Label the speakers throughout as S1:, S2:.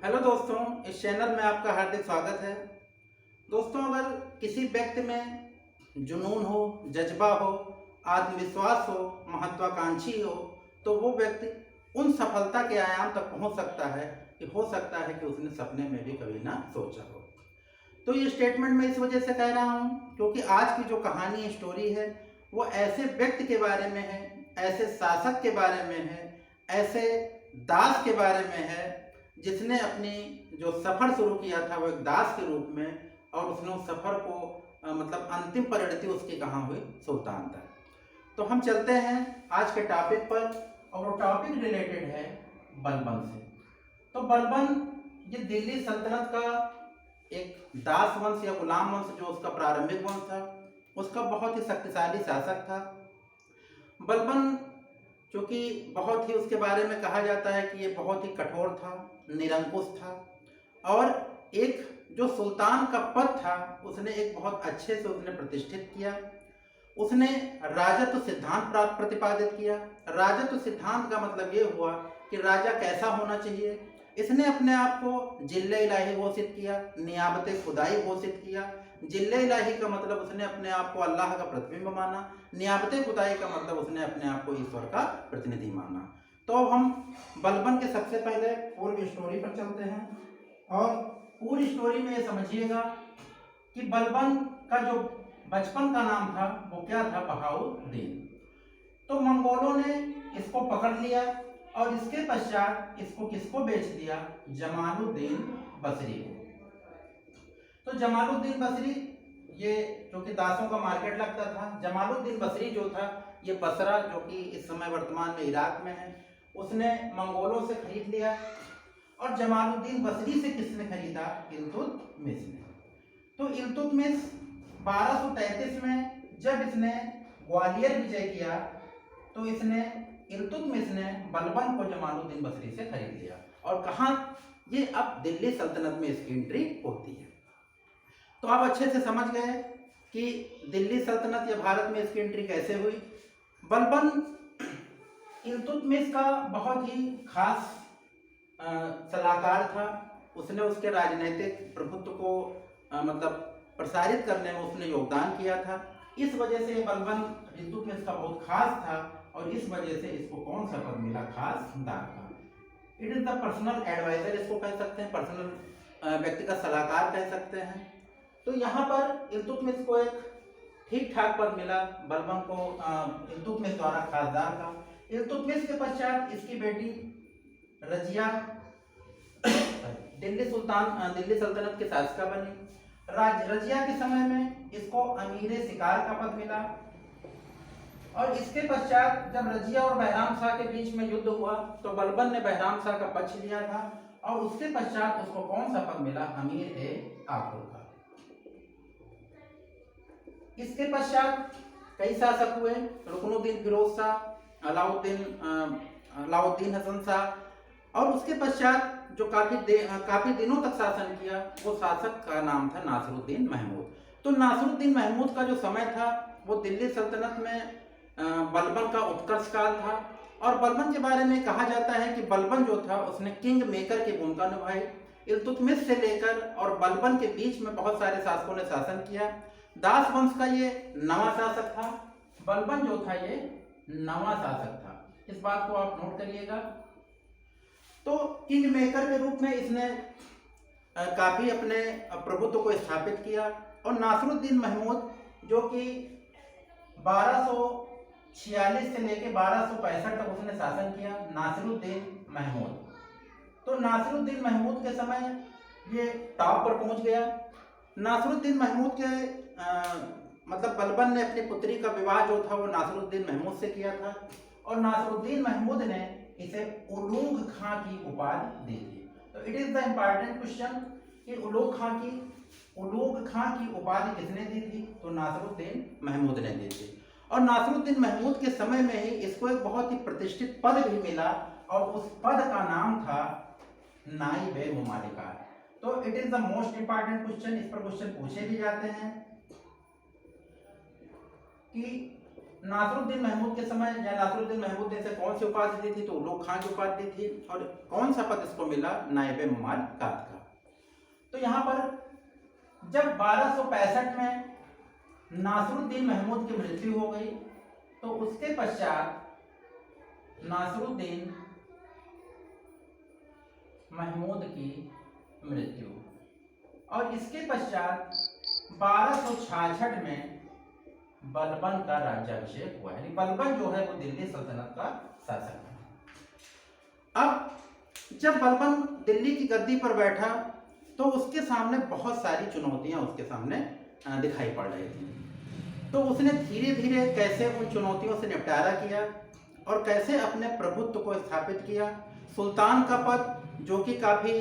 S1: Hello दोस्तों, इस channel में आपका हार्दिक स्वागत है। दोस्तों, अगर किसी व्यक्ति में जुनून हो, जज्बा हो, आत्मविश्वास हो, महत्वाकांक्षी हो, तो वो व्यक्ति उन सफलता के आयाम तक पहुंच सकता है कि हो सकता है कि उसने सपने में भी कभी ना सोचा हो। तो ये स्टेटमेंट मैं इस वजह से कह रहा हूँ क्योंकि आज की जो कहानी स्टोरी है वो ऐसे व्यक्ति के बारे में है, ऐसे शासक के बारे में है, ऐसे दास के बारे में है जिसने अपनी जो सफ़र शुरू किया था वो एक दास के रूप में, और उसने उस सफ़र को मतलब अंतिम परिणति उसकी कहाँ हुई? सुल्तान तक। तो हम चलते हैं आज के टॉपिक पर, और वो टॉपिक रिलेटेड है बलबन से। तो बलबन ये दिल्ली सल्तनत का एक दास वंश या गुलाम वंश जो उसका प्रारंभिक वंश था, उसका बहुत ही शक्तिशाली शासक था। बलबन क्योंकि बहुत ही उसके बारे में कहा जाता है कि ये बहुत ही कठोर था, निरंकुश था, और एक जो सुल्तान का पद था उसने एक बहुत अच्छे से उसने प्रतिष्ठित किया। उसने राजत्व सिद्धांत प्रतिपादित किया। राजत्व सिद्धांत का मतलब ये हुआ कि राजा कैसा होना चाहिए। इसने अपने आप को जिल्ले इलाही घोषित किया, नियाबत खुदाई घोषित किया। जिल्ले इलाही का मतलब उसने अपने आप को अल्लाह का प्रतिबिंब माना, नियाबत खुदाई का मतलब उसने अपने आप को ईश्वर का प्रतिनिधि माना। तो अब हम बलबन के सबसे पहले पूर्व स्टोरी पर चलते हैं, और पूरी स्टोरी में ये समझिएगा कि बलबन का जो बचपन का नाम था वो क्या था? बहाउद्दीन। तो मंगोलों ने इसको पकड़ लिया और इसके पश्चात इसको किसको बेच दिया? जमालुद्दीन बसरी को। तो जमालुद्दीन बसरी, ये जो कि दासों का मार्केट लगता था, जमालुद्दीन बसरी जो था ये बसरा जो कि इस समय वर्तमान में इराक में है, उसने मंगोलों से खरीद लिया। और जमालुद्दीन बसरी से किसने खरीदा? इल्तुतमिश ने। तो इल्तुतमिश 1233 में जब इसने ग्वालियर विजय किया तो इसने इल्तुतमिश ने बलबन को जमालुद्दीन बसरी से खरीद लिया। और कहाँ? ये अब दिल्ली सल्तनत में इसकी एंट्री होती है। तो आप अच्छे से समझ गए कि दिल्ली सल्तनत या भारत में इसकी एंट्री कैसे हुई। बलबन इल्तुतमिश का बहुत ही खास सलाहकार था। उसने उसके राजनीतिक प्रभुत्व को मतलब प्रसारित करने में उसने योगदान किया था। इस वजह से बलबन इल्तुतमिश का बहुत खास था, और इस वजह से इसको कौन सा पद मिला? खासदार का। It is the personal advisor इसको कह सकते हैं, पर्सनल व्यक्तिगत सलाहकार कह सकते हैं। तो यहाँ पर इल्तुतमिश को एक ठीक ठाक पद मिला, बलबन को इल्तुतमिश द्वारा खासदार का। इल्तुतमिश के पश्चात इसकी बेटी रजिया दिल्ली सल्तनत की शासिका बनी। रजिया के समय में इसको अमीर शिकार का पद मिला। और इसके पश्चात जब रजिया और बहराम शाह के बीच में युद्ध हुआ तो बलबन ने बहराम शाह का पक्ष लिया था, और उसके पश्चात उसको कौन सा पद मिला? अमीर आकुल का। इसके पश्चात कई शासक हुए, रुकनुद्दीन फिरोज शाह, अलाउद्दीन हसन शाह, और उसके पश्चात जो काफी दिनों तक शासन किया वो शासक का नाम था नासिरुद्दीन महमूद। तो नासिरुद्दीन महमूद का जो समय था वो दिल्ली सल्तनत में बलबन का उत्कर्ष काल था। और बलबन के बारे में कहा जाता है कि बलबन जो था उसने किंग मेकर की भूमिका निभाई। इल्तुतमिश से लेकर और बलबन के बीच में बहुत सारे शासकों ने शासन किया। दास वंश का ये नवा शासक था। बलबन जो था ये नवा शासक था, इस बात को आप नोट करिएगा। तो किंग मेकर के रूप में इसने काफी अपने प्रभुत्व को स्थापित किया। और नासिरुद्दीन महमूद जो कि 1246 से लेकर 1265 तक उसने शासन किया, नासिरुद्दीन महमूद। तो नासिरुद्दीन महमूद के समय ये टॉप पर पहुंच गया। नासिरुद्दीन महमूद के मतलब बलबन ने अपनी पुत्री का विवाह जो था वो नासिरुद्दीन महमूद से किया था, और नासिरुद्दीन महमूद ने इसे उलूग खां की उपाधि दी थी। तो it is the important question कि उलूग खां की उपाधि किसने दी थी? तो नासिरुद्दीन महमूद ने दी थी। और नासिरुद्दीन महमूद के समय में ही इसको एक बहुत ही प्रतिष्ठित पद भी मिला, और उस पद का नाम था नाइब-ए-मुमालिका। तो it is the most important question, इस पर क्वेश्चन पूछे भी जाते हैं कि नासरुद्दीन महमूद के समय या नासरुद्दीन महमूद ने इसे कौन सी उपाधि दी थी? तो उलूग खान की उपाधि दी थी। और कौन सा पद इसको मिला? नायबे ममालकात का। तो यहाँ पर जब 1265 में नासरुद्दीन महमूद की मृत्यु हो गई तो उसके पश्चात नासरुद्दीन महमूद की मृत्यु, और इसके पश्चात 1266 में बलबन का राज्याभिषेक हुआ। यानी बलबन जो है वो दिल्ली सल्तनत का शासक है। अब जब बलबन दिल्ली की गद्दी पर बैठा तो उसके सामने बहुत सारी चुनौतियां उसके सामने दिखाई पड़ रही थी। तो उसने धीरे धीरे कैसे उन चुनौतियों से निपटारा किया और कैसे अपने प्रभुत्व को स्थापित किया। सुल्तान का पद जो कि काफी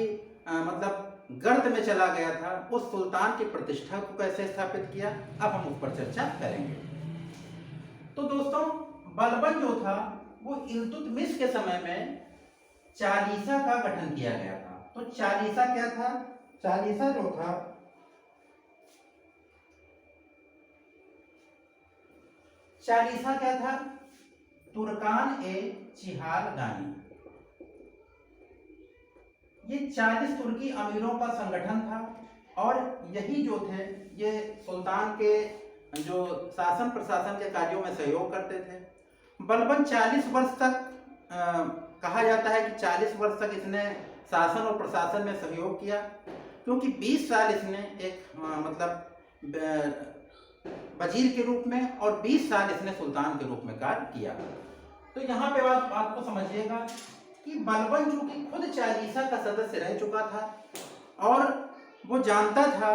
S1: मतलब गर्त में चला गया था, उस सुल्तान की प्रतिष्ठा को कैसे स्थापित किया, अब हम उस पर चर्चा करेंगे। तो दोस्तों, बलबन जो था वो इल्तुतमिश के समय में चालीसा का गठन किया गया था। तो चालीसा क्या था? चालीसा जो था चालीसा क्या था? तुर्कान ए चिहालगानी। ये 40 तुर्की अमीरों का संगठन था और यही जो थे ये सुल्तान के जो शासन प्रशासन के कार्यों में सहयोग करते थे। बलबन 40 वर्ष तक कहा जाता है कि 40 वर्ष तक इसने शासन और प्रशासन में सहयोग किया, क्योंकि 20 साल इसने एक मतलब वजीर के रूप में और 20 साल इसने सुल्तान के रूप में कार्य किया। तो यहाँ पे आपको समझिएगा कि बलबन जो कि खुद चालीसा का सदस्य रह चुका था और वो जानता था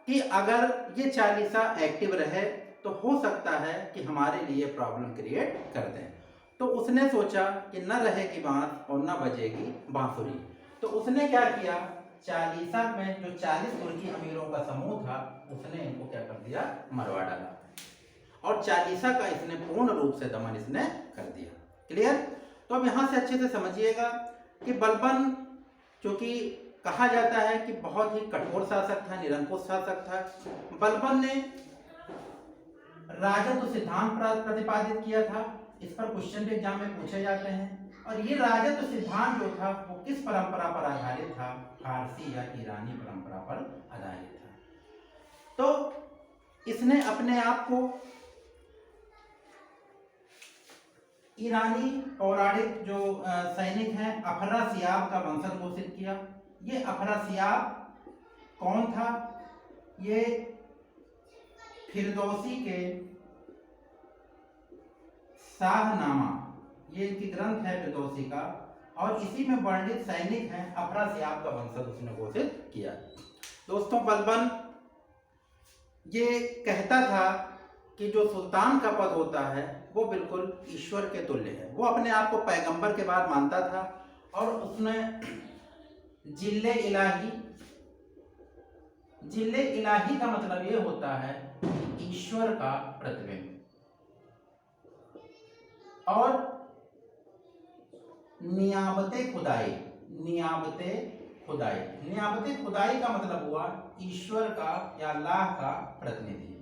S1: कि अगर ये चालीसा एक्टिव रहे तो हो सकता है कि हमारे लिए प्रॉब्लम क्रिएट कर दें। तो उसने सोचा कि न रहेगी बांस और न बजेगी बांसुरी। तो उसने क्या किया? चालीसा में जो 40 तुर्की अमीरों का समूह था उसने इनको क्या कर दिया? मरवा डाला और चालीसा का इसने पूर्ण रूप से दमन इसने कर दिया। क्लियर? तो अब यहां से अच्छे से समझिएगा कि बलबन क्योंकि कहा जाता है कि बहुत ही कठोर शासक था, निरंकुश शासक था। बलबन ने राजत्व सिद्धांत प्रतिपादित किया था। इस पर क्वेश्चन भी एग्जाम में पूछे जाते हैं। और ये राजत्व सिद्धांत जो था वो किस परंपरा पर आधारित था? फारसी या ईरानी परंपरा पर आधारित था। तो इसने अपने आप को ईरानी पौराणिक जो सैनिक हैं अफरासियाब का वंशज घोषित किया। ये अफरासियाब कौन था? ये फिरदौसी के शाहनामा, ये इनकी ग्रंथ है फिरदौसी का, और इसी में वर्णित सैनिक हैं अफरासियाब का वंशज उसने घोषित किया। दोस्तों, बलबन ये कहता था कि जो सुल्तान का पद होता है वो बिल्कुल ईश्वर के तुल्य है। वो अपने आप को पैगंबर के बाद मानता था और उसने जिल्ले इलाही का मतलब ये होता है ईश्वर का प्रतिबिंब। और नियाबते खुदाई का मतलब हुआ ईश्वर का या अल्लाह का प्रतिनिधि।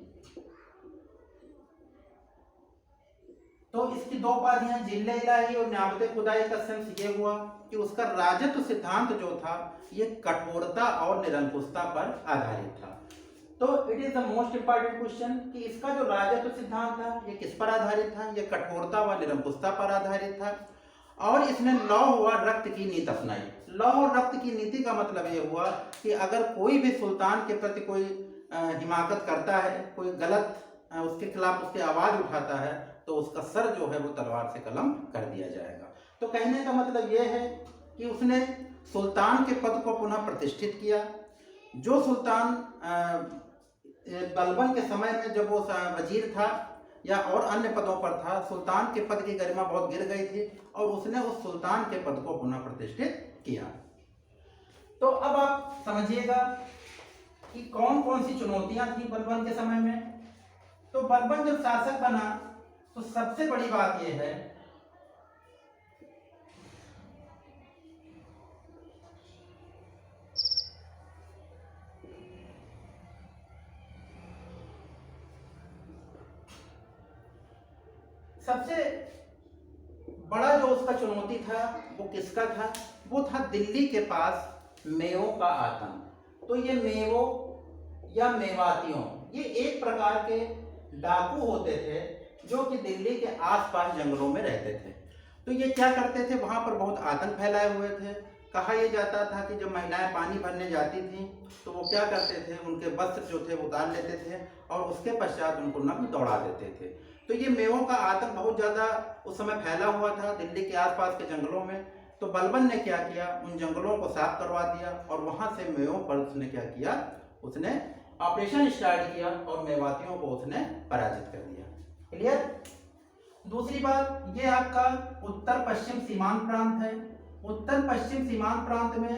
S1: तो इसकी दो उपाधियां जिल्ले इलाही और नियाबते खुदाई का सेंस ये हुआ कि उसका राजत्व सिद्धांत जो था ये कठोरता और निरंकुशता पर आधारित था। तो it is the most important question कि इसका जो राजत्व सिद्धांत था ये किस पर आधारित था? ये कठोरता व निरंकुशता पर आधारित था। और इसने लौ हुआ रक्त की नीति अपनाई। लौ और रक्त की नीति का मतलब ये हुआ कि अगर कोई भी सुल्तान के प्रति कोई हिमाकत करता है, कोई गलत उसके खिलाफ उसकी आवाज उठाता है, तो उसका सर जो है वो तलवार से कलम कर दिया जाएगा। तो कहने का मतलब ये है कि उसने सुल्तान के पद को पुनः प्रतिष्ठित किया। जो सुल्तान बलबन के समय में जब वो वजीर था या और अन्य पदों पर था, सुल्तान के पद की गरिमा बहुत गिर गई थी और उसने उस सुल्तान के पद को पुनः प्रतिष्ठित किया। तो अब आप समझिएगा कि कौन कौन सी चुनौतियां थी बलबन के समय में। तो बलबन जब शासक बना तो सबसे बड़ी बात यह है सबसे बड़ा जो उसका चुनौती था वो किसका था? वो था दिल्ली के पास मेवों का आतंक। तो ये मेवों या मेवातियों, ये एक प्रकार के डाकू होते थे जो कि दिल्ली के आसपास जंगलों में रहते थे। तो ये क्या करते थे, वहाँ पर बहुत आतंक फैलाए हुए थे। कहा यह जाता था कि जब महिलाएं पानी भरने जाती थीं तो वो क्या करते थे, उनके वस्त्र जो थे वो उतार लेते थे और उसके पश्चात उनको नग्न दौड़ा देते थे। तो ये मेवों का आतंक बहुत ज़्यादा उस समय फैला हुआ था दिल्ली के आसपास के जंगलों में। तो बलबन ने क्या किया, उन जंगलों को साफ करवा दिया और वहाँ से मेवों पर उसने क्या किया, उसने ऑपरेशन स्टार्ट किया और मेवातियों को उसने पराजित कर दिया। क्लियर? दूसरी बात, ये आपका उत्तर पश्चिम सीमांत प्रांत है। उत्तर पश्चिम सीमांत प्रांत में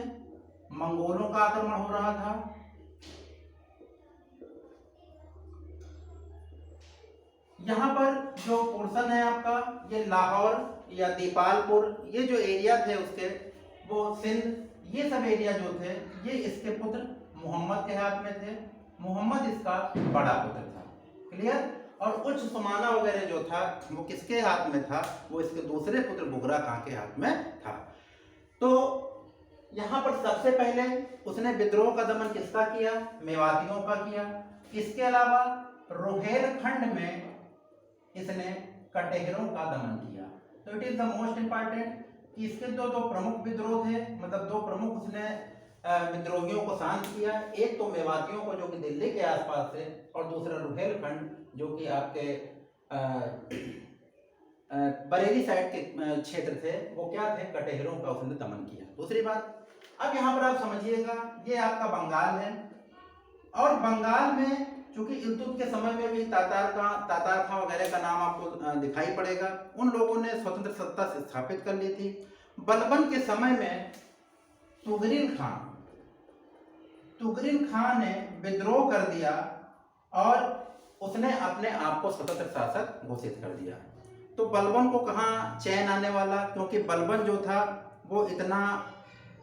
S1: मंगोलों का आक्रमण हो रहा था। यहाँ पर जो पोर्शन है आपका, ये लाहौर या दीपालपुर, ये जो एरिया थे उसके, वो सिंध, ये सब एरिया जो थे ये इसके पुत्र मोहम्मद के हाथ में थे। मोहम्मद इसका बड़ा पुत्र था। क्लियर? और उच्च समाना वगैरह जो था वो किसके हाथ में था, वो इसके दूसरे पुत्र बुगरा खां के हाथ में था। तो यहाँ पर सबसे पहले उसने विद्रोह का दमन किसका किया, मेवातियों का किया। इसके अलावा रोहेलखंड में इसने कटेहरों का दमन किया। तो it is the most important कि इसके दो प्रमुख विद्रोह थे, मतलब दो प्रमुख उसने विद्रोहियों को शांत किया। एक तो मेवातियों को जो कि दिल्ली के आसपास थे, और दूसरा रोहेलखंड जो कि आपके बरेली साइड के क्षेत्र थे, वो क्या थे, कटेहरों का उसने दमन किया। दूसरी बात, अब यहाँ पर आप समझिएगा, ये आपका बंगाल है और बंगाल में चूंकि इल्तुत के समय में भी तातार खां वगैरह का नाम आपको दिखाई पड़ेगा। उन लोगों ने स्वतंत्र सत्ता से स्थापित कर ली थी। बलबन के समय में तुगरिल खां ने विद्रोह कर दिया और उसने अपने आप को स्वतंत्र शासक घोषित कर दिया। तो बलबन को कहाँ चैन आने वाला, क्योंकि बलबन जो था वो इतना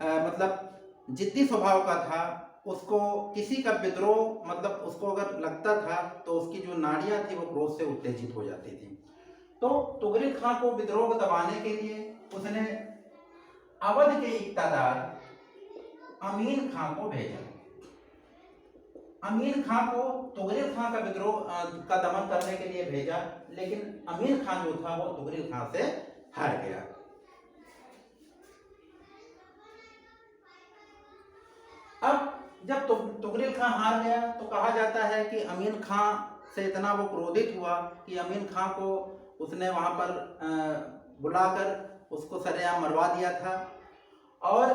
S1: मतलब जिद्दी स्वभाव का था। उसको किसी का विद्रोह, मतलब उसको अगर लगता था तो उसकी जो नाड़ियां थी वो क्रोध से उत्तेजित हो जाती थी। तो तुगरिल खां को विद्रोह को दबाने के लिए उसने अवध के इक़्तिदार अमीन खां को भेजा। अमीन खां को तुगरिल खां का विद्रोह का दमन करने के लिए भेजा, लेकिन अमीन खां जो था वो तुगरिल खां से हार गया। अब जब तुगरिल खां हार गया तो कहा जाता है कि अमीन खां से इतना वो क्रोधित हुआ कि अमीन खां को उसने वहां पर बुलाकर उसको सरेआम मरवा दिया था। और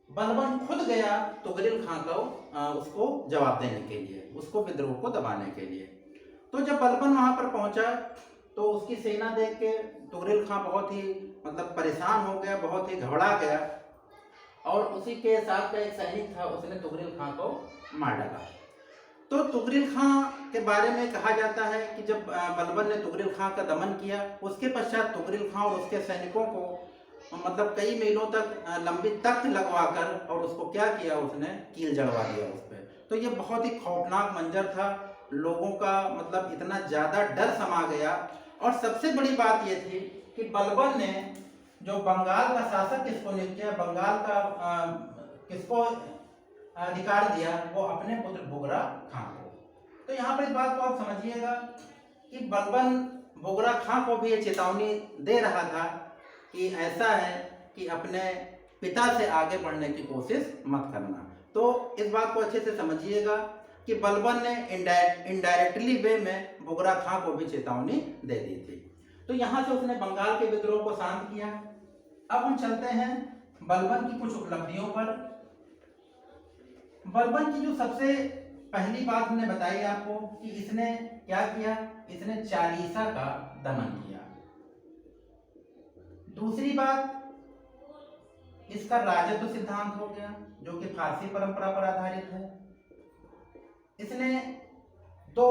S1: बलबन खुद गया तुगरिल खां को उसको जवाब देने के लिए, उसको विद्रोह को दबाने के लिए। तो जब बलबन वहां पर पहुंचा तो उसकी सेना देख के तुगरिल खां बहुत ही मतलब परेशान हो गया, बहुत ही घबरा गया और उसी के साथ का एक सैनिक था, उसने तुगरिल खां को मार डाला। तो तुगरिल खां के बारे में कहा जाता है कि जब बलबन ने तुगरिल खां का दमन किया, उसके पश्चात तुगरिल खां और उसके सैनिकों को मतलब कई मीलों तक लंबी तख्त लगवाकर और उसको क्या किया, उसने कील जड़वा दिया उस पर। तो ये बहुत ही खौफनाक मंजर था, लोगों का मतलब इतना ज़्यादा डर समा गया। और सबसे बड़ी बात ये थी कि बलबन ने जो बंगाल का शासक किसको नियुक्त किया, बंगाल का किसको अधिकार दिया, वो अपने पुत्र बुगरा खां को। तो यहाँ पर इस बात को आप समझिएगा कि बलबन बुगरा खां को भी ये चेतावनी दे रहा था कि ऐसा है कि अपने पिता से आगे बढ़ने की कोशिश मत करना। तो इस बात को अच्छे से समझिएगा कि बलबन ने इनडायरेक्टली वे में बुगरा खां को भी चेतावनी दे दी थी। तो यहाँ से उसने बंगाल के विद्रोह को शांत किया। अब हम चलते हैं बलबन की कुछ उपलब्धियों पर। बलबन की जो सबसे पहली बात हमने बताई आपको कि इसने क्या किया, इसने चालीसा का दमन किया। दूसरी बात, इसका राजत्व सिद्धांत हो गया जो कि फारसी परंपरा पर आधारित है। इसने दो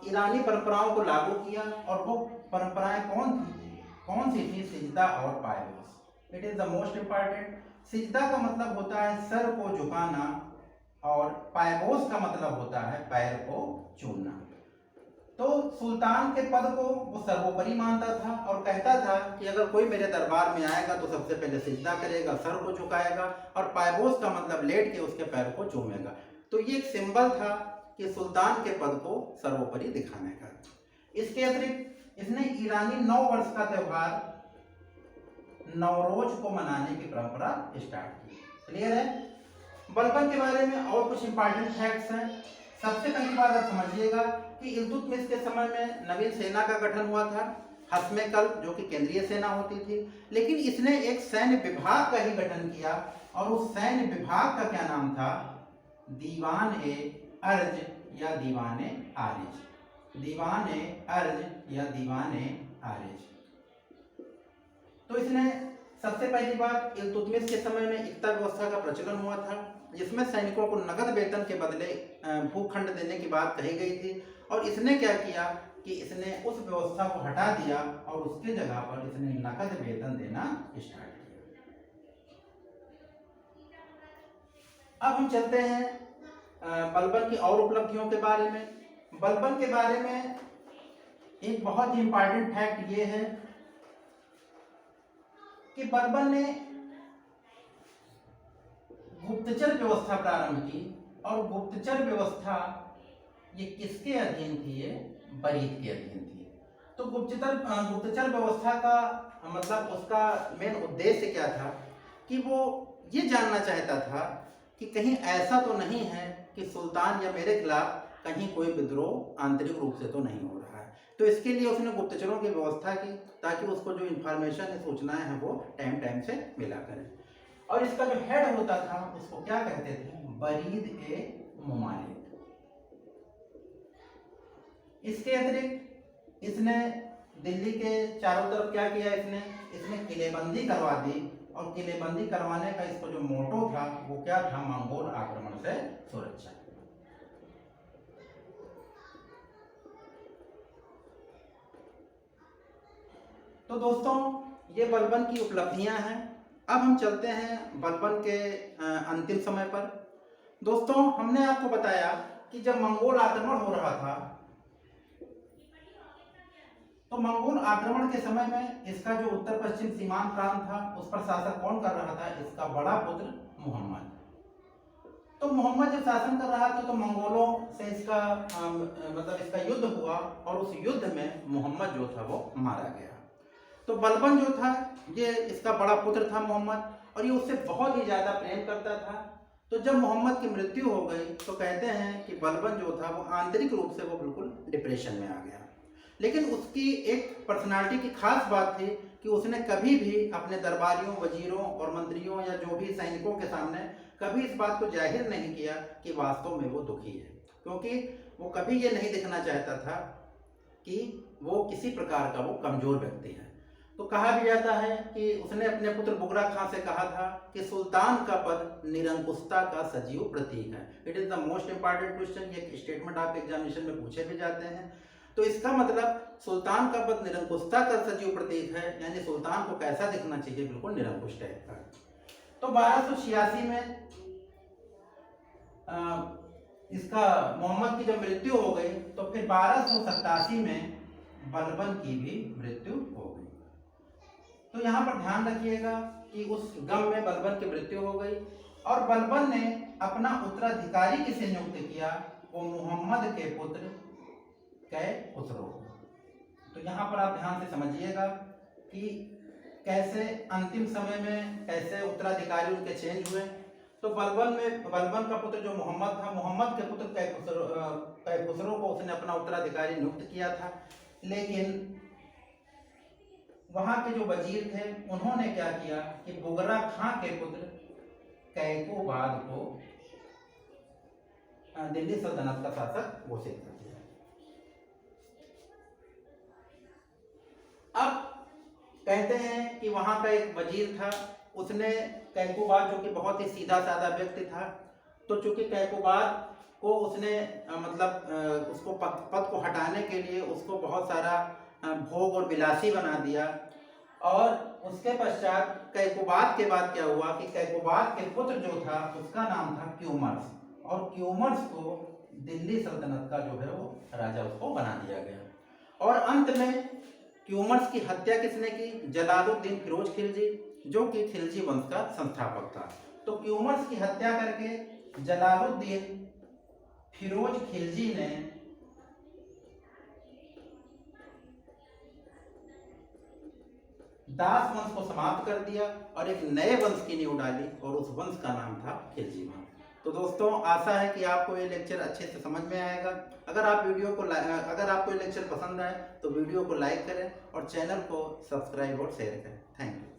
S1: ईरानी परंपराओं को लागू किया और वो परंपराएं कौन सी थी, सिजदा और पायबोस। It is the most important. सिजदा का मतलब होता है सर को झुकाना और पायबोस का मतलब होता है पैर को चूमना। तो सुल्तान के पद को वो सर्वोपरि मानता था और कहता था कि अगर कोई मेरे दरबार में आएगा तो सबसे पहले सिजदा करेगा, सर को झुकाएगा और पायबोस का मतलब लेट के उसके पैर को चूमेगा। तो ये एक सिंबल था कि सुल्तान के पद को सर्वोपरि दिखाने का। इसके अतिरिक्त इसने ईरानी नव वर्ष का त्यौहार नवरोज को मनाने की परंपरा स्टार्ट की। क्लियर है? बलबन के बारे में और कुछ इंपॉर्टेंट फैक्ट्स हैं। सबसे पहली बात आप समझिएगा कि इल्तुतमिश के समय में नवीन सेना का गठन हुआ था, हस्मेकल जो कि केंद्रीय सेना होती थी, लेकिन इसने एक सैन्य विभाग का ही गठन किया और उस सैन्य विभाग का क्या नाम था? दीवान ए अर्ज या दीवान ए आरिज। दीवान ए अर्ज या दीवान ए आरिज। तो इसने सबसे पहली बात इल्तुतमिश के समय में इक्ता व्यवस्था का प्रचलन हुआ था, जिसमें सैनिकों को नगद वेतन के बदले भूखंड देने की बात कही गई थी। और इसने क्या किया कि इसने उस व्यवस्था को हटा दिया और उसके जगह पर इसने नगद वेतन देना स्टार्ट किया। अब हम चलते हैं बलबन की और उपलब्धियों के बारे में। बलबन के बारे में एक बहुत ही इंपॉर्टेंट फैक्ट ये है कि बलबन ने गुप्तचर व्यवस्था प्रारंभ की और गुप्तचर व्यवस्था ये किसके अधीन थी? ये बरीद के अधीन थी। तो गुप्तचर व्यवस्था का मतलब उसका मेन उद्देश्य क्या था कि वो ये जानना चाहता था कि कहीं ऐसा तो नहीं है कि सुल्तान या मेरे खिलाफ कहीं कोई विद्रोह आंतरिक रूप से तो नहीं हो रहा है। तो इसके लिए उसने गुप्तचरों की व्यवस्था की ताकि उसको जो इंफॉर्मेशन है, सूचनाएं हैं, वो टाइम टाइम से मिला करें। और इसका जो हेड होता था उसको क्या कहते थे? बरीद ए मुमालिक। इसके अतिरिक्त इसने दिल्ली के चारों तरफ क्या किया? इसने किलेबंदी करवा दी और किलेबंदी करवाने का इसको जो मोटो था वो क्या था? मंगोल आक्रमण से सुरक्षा। तो दोस्तों ये बलबन की उपलब्धियां हैं। अब हम चलते हैं बलबन के अंतिम समय पर। दोस्तों हमने आपको बताया कि जब मंगोल आक्रमण हो रहा था तो मंगोल आक्रमण के समय में इसका जो उत्तर पश्चिम सीमांत प्रांत था उस पर शासन कौन कर रहा था? इसका बड़ा पुत्र मोहम्मद। तो मोहम्मद जब शासन कर रहा था तो मंगोलों से इसका मतलब इसका युद्ध हुआ और उस युद्ध में मोहम्मद जो था वो मारा गया। तो बलबन जो था ये इसका बड़ा पुत्र था मोहम्मद और ये उससे बहुत ही ज़्यादा प्रेम करता था। तो जब मोहम्मद की मृत्यु हो गई तो कहते हैं कि बलबन जो था वो आंतरिक रूप से वो बिल्कुल डिप्रेशन में आ गया। लेकिन उसकी एक पर्सनालिटी की खास बात थी कि उसने कभी भी अपने दरबारियों, वजीरों और मंत्रियों या जो भी सैनिकों के सामने कभी इस बात को जाहिर नहीं किया कि वास्तव में वो दुखी है, क्योंकि वो कभी ये नहीं दिखना चाहता था कि वो किसी प्रकार का वो कमज़ोर व्यक्ति है। तो कहा भी जाता है कि उसने अपने पुत्र बुगरा खां से कहा था कि सुल्तान का पद निरंकुशता का सजीव प्रतीक है। It is the most important question. ये स्टेटमेंट आपके एग्जामिनेशन में पूछे भी जाते हैं। तो इसका मतलब सुल्तान का पद निरंकुशता का सजीव प्रतीक है, यानी सुल्तान को कैसा दिखना चाहिए? बिल्कुल निरंकुश टाइप का। तो 1286 में इसका मोहम्मद की जब मृत्यु हो गई तो फिर 1287 में बलबन की भी मृत्यु हो गई। तो यहाँ पर ध्यान रखिएगा कि उस गम में बलबन की मृत्यु हो गई और बलबन ने अपना उत्तराधिकारी किसे नियुक्त किया? वो मोहम्मद के पुत्र कैखुसरो। तो यहाँ पर आप ध्यान से समझिएगा कि कैसे अंतिम समय में कैसे उत्तराधिकारी उनके चेंज हुए। तो बलबन का पुत्र जो मोहम्मद था, मोहम्मद के पुत्र कैखुसरो को उसने अपना उत्तराधिकारी नियुक्त किया था। लेकिन वहाँ के जो वजीर थे उन्होंने क्या किया कि बुगरा खां के पुत्र कैकोबाद को दिल्ली सल्तनत का शासक घोषित कर दिया। अब कहते हैं कि वहाँ का एक वजीर था, उसने कैकोबाद जो कि बहुत ही सीधा साधा व्यक्ति था, तो चूंकि कैकोबाद को उसने उसको पद को हटाने के लिए उसको बहुत सारा भोग और विलासी बना दिया। और उसके पश्चात कैकोबाद के बाद क्या हुआ कि कैकोबाद के पुत्र जो था उसका नाम था क्यूमर्स, और क्यूमर्स को दिल्ली सल्तनत का जो है वो राजा उसको बना दिया गया। और अंत में क्यूमर्स की हत्या किसने की? जलालुद्दीन फिरोज खिलजी, जो कि खिलजी वंश का संस्थापक था। तो क्यूमर्स की हत्या करके जलालुद्दीन फिरोज खिलजी ने दास वंश को समाप्त कर दिया और एक नए वंश की नींव डाली, और उस वंश का नाम था खिलजी वंश। तो दोस्तों, आशा है कि आपको ये लेक्चर अच्छे से समझ में आएगा। अगर आपको ये लेक्चर पसंद आए तो वीडियो को लाइक करें और चैनल को सब्सक्राइब और शेयर करें। Thank you.